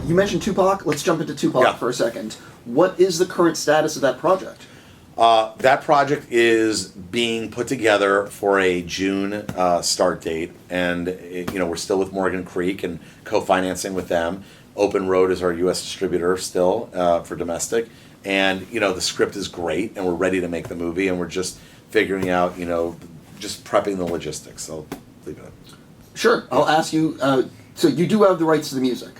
You mentioned Tupac. Let's jump into Tupac for a second. What is the current status of that project? That project is being put together for a June start date, and we're still with Morgan Creek and co-financing with them. Open Road is our U.S. distributor still for domestic, and the script is great, and we're ready to make the movie, and we're just figuring out, just prepping the logistics. So leave it at that. Sure, I'll ask you. So you do have the rights to the music.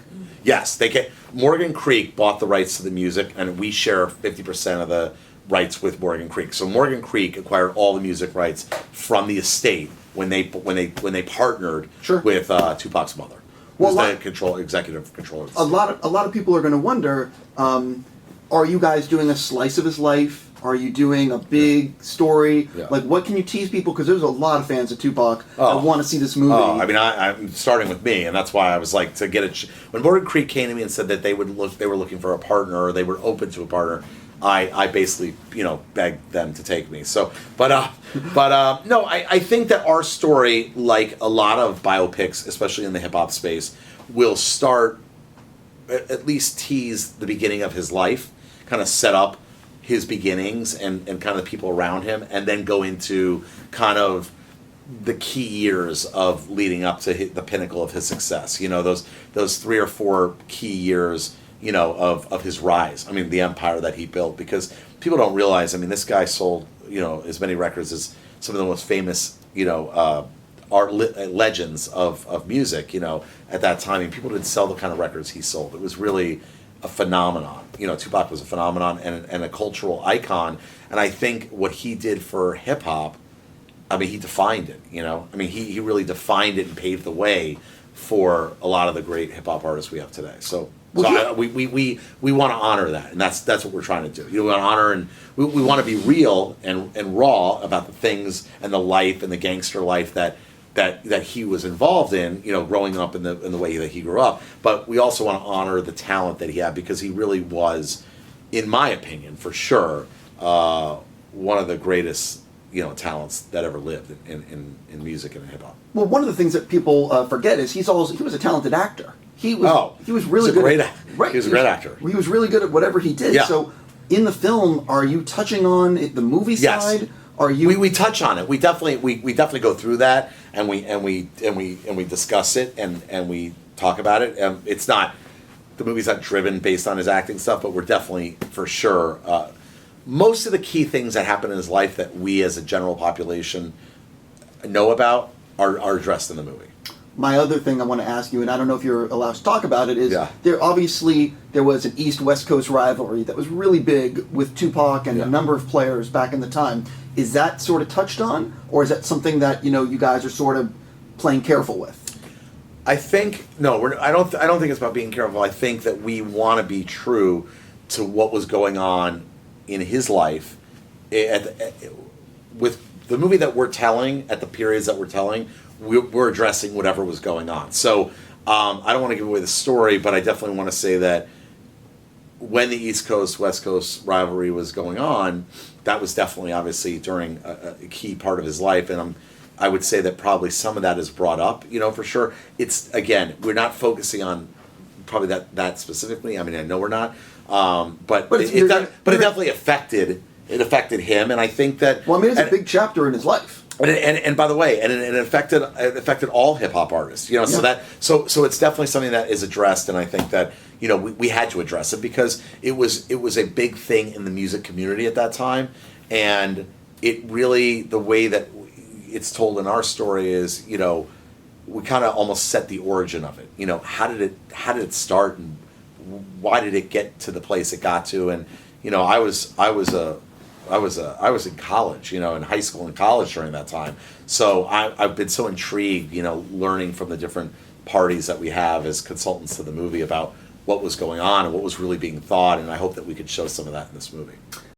Yes, they can. Morgan Creek bought the rights to the music, and we share 50% of the rights with Morgan Creek. So Morgan Creek acquired all the music rights from the estate when they partnered with Tupac's mother, who's the executive controller. A lot of people are going to wonder: are you guys doing a slice of his life? Are you doing a big story? Yeah. Like, what can you tease people? Because there's a lot of fans of Tupac that want to see this movie. Oh, I mean, I'm starting with me, and that's why I was like, to get it. When Morgan Creek came to me and said that they were looking for a partner, or they were open to a partner, I basically, begged them to take me. So, but no, I think that our story, like a lot of biopics, especially in the hip hop space, will start, at least tease the beginning of his life, kind of set up his beginnings and kind of the people around him, and then go into kind of the key years of leading up to the pinnacle of his success. Those 3 or 4 key years, of his rise. I mean, the empire that he built, because people don't realize, I mean, this guy sold, as many records as some of the most famous, art legends of music, at that time. I mean, people didn't sell the kind of records he sold. It was really a phenomenon. Tupac was a phenomenon and a cultural icon. And I think what he did for hip hop, I mean, he defined it. I mean, he really defined it and paved the way for a lot of the great hip hop artists we have today. So we want to honor that, and that's what we're trying to do. We want to honor, and we want to be real and raw about the things and the life and the gangster life that he was involved in, growing up in the way that he grew up. But we also want to honor the talent that he had, because he really was, in my opinion, for sure, one of the greatest talents that ever lived in music and in hip hop. Well, one of the things that people forget is he was a talented actor. He was really good. He was a great actor. He was really good at whatever he did. Yeah. So, in the film, are you touching on the movie side? Yes. We touch on it. We definitely go through that, and we discuss it, and we talk about it. It's not, the movie's not driven based on his acting stuff, but we're definitely, for sure, most of the key things that happen in his life that we as a general population know about are addressed in the movie. My other thing I want to ask you, and I don't know if you're allowed to talk about it, is there was an East-West Coast rivalry that was really big with Tupac and a number of players back in the time. Is that sort of touched on, or is that something that you guys are sort of playing careful with? I think I don't think it's about being careful. I think that we want to be true to what was going on in his life. With the movie that we're telling, at the periods that we're telling, we're addressing whatever was going on. So I don't want to give away the story, but I definitely want to say that when the East Coast, West Coast rivalry was going on, that was definitely, obviously, during a key part of his life. And I would say that probably some of that is brought up, for sure. It's, again, we're not focusing on probably that specifically. I mean, I know we're not. But it definitely affected him. And I think that... Well, I mean, it's a big chapter in his life. And by the way, it affected all hip hop artists, so it's definitely something that is addressed, and I think that we had to address it because it was a big thing in the music community at that time, and it really, the way that it's told in our story is, we kind of almost set the origin of it. How did it start, and why did it get to the place it got to? And I was in college, in high school and college during that time. So I've been so intrigued, learning from the different parties that we have as consultants to the movie about what was going on and what was really being thought. And I hope that we could show some of that in this movie.